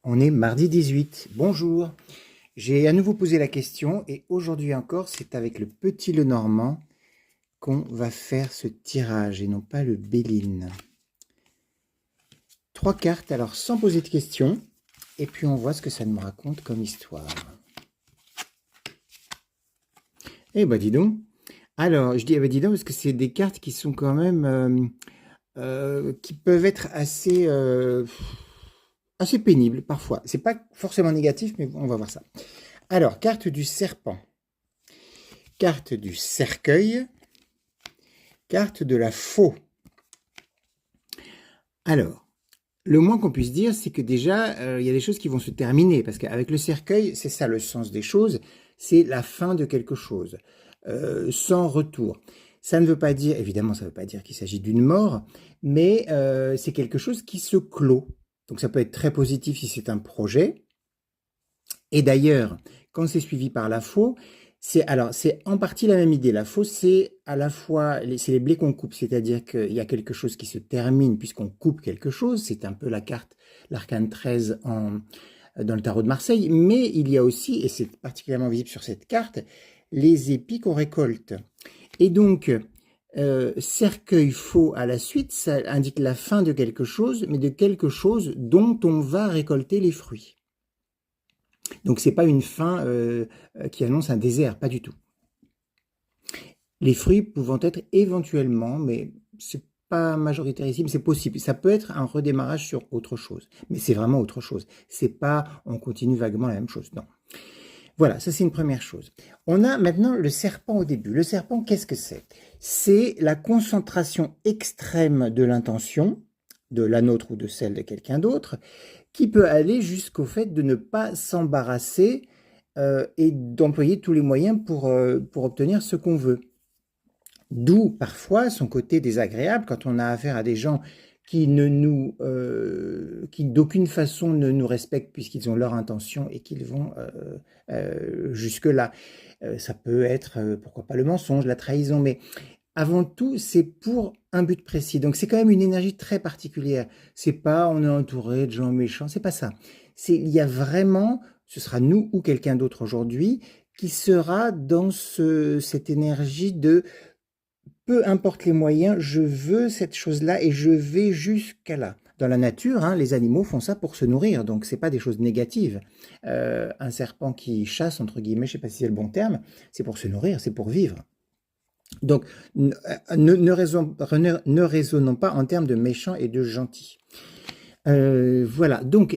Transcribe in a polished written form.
On est mardi 18. Bonjour. J'ai à nouveau posé la question et aujourd'hui encore, c'est avec le petit Lenormand qu'on va faire ce tirage et non pas le Béline. 3 cartes, alors sans poser de questions, et puis on voit ce que ça nous raconte comme histoire. Eh ben dis donc. Alors, je dis eh ben dis donc parce que c'est des cartes qui sont quand même qui peuvent être assez pénibles parfois. C'est pas forcément négatif, mais on va voir ça. Alors, carte du serpent, carte du cercueil, carte de la faux. Alors, le moins qu'on puisse dire, c'est que déjà, il y a des choses qui vont se terminer, parce qu'avec le cercueil, c'est ça le sens des choses, c'est la fin de quelque chose, sans retour. Ça ne veut pas dire, évidemment, ça ne veut pas dire qu'il s'agit d'une mort, mais c'est quelque chose qui se clôt. Donc ça peut être très positif si c'est un projet. Et d'ailleurs, quand c'est suivi par la faux, c'est en partie la même idée. La faux, c'est à la fois c'est les blés qu'on coupe, c'est-à-dire qu'il y a quelque chose qui se termine puisqu'on coupe quelque chose. C'est un peu la carte, l'arcane 13 dans le tarot de Marseille, mais il y a aussi, et c'est particulièrement visible sur cette carte, les épis qu'on récolte. Et donc, cercueil faux à la suite, ça indique la fin de quelque chose, mais de quelque chose dont on va récolter les fruits. Donc c'est pas une fin qui annonce un désert, pas du tout. Les fruits pouvant être éventuellement, mais c'est pas majoritaire ici, mais c'est possible. Ça peut être un redémarrage sur autre chose, mais c'est vraiment autre chose. C'est pas on continue vaguement la même chose, non. Voilà, ça c'est une première chose. On a maintenant le serpent au début. Le serpent, qu'est-ce que c'est? C'est la concentration extrême de l'intention, de la nôtre ou de celle de quelqu'un d'autre, qui peut aller jusqu'au fait de ne pas s'embarrasser et d'employer tous les moyens pour obtenir ce qu'on veut. D'où parfois son côté désagréable quand on a affaire à des gens qui qui d'aucune façon ne nous respectent puisqu'ils ont leur intention et qu'ils vont jusque-là. Ça peut être, pourquoi pas le mensonge, la trahison, mais avant tout, c'est pour un but précis. Donc c'est quand même une énergie très particulière. C'est pas on est entouré de gens méchants, c'est pas ça. Il y a vraiment, ce sera nous ou quelqu'un d'autre aujourd'hui, qui sera dans cette énergie de peu importe les moyens, je veux cette chose-là et je vais jusqu'à là. Dans la nature, hein, les animaux font ça pour se nourrir, donc c'est pas des choses négatives. Un serpent qui chasse, entre guillemets, je sais pas si c'est le bon terme, c'est pour se nourrir, c'est pour vivre. Donc, ne raisonnons pas en termes de méchant et de gentil. Voilà, donc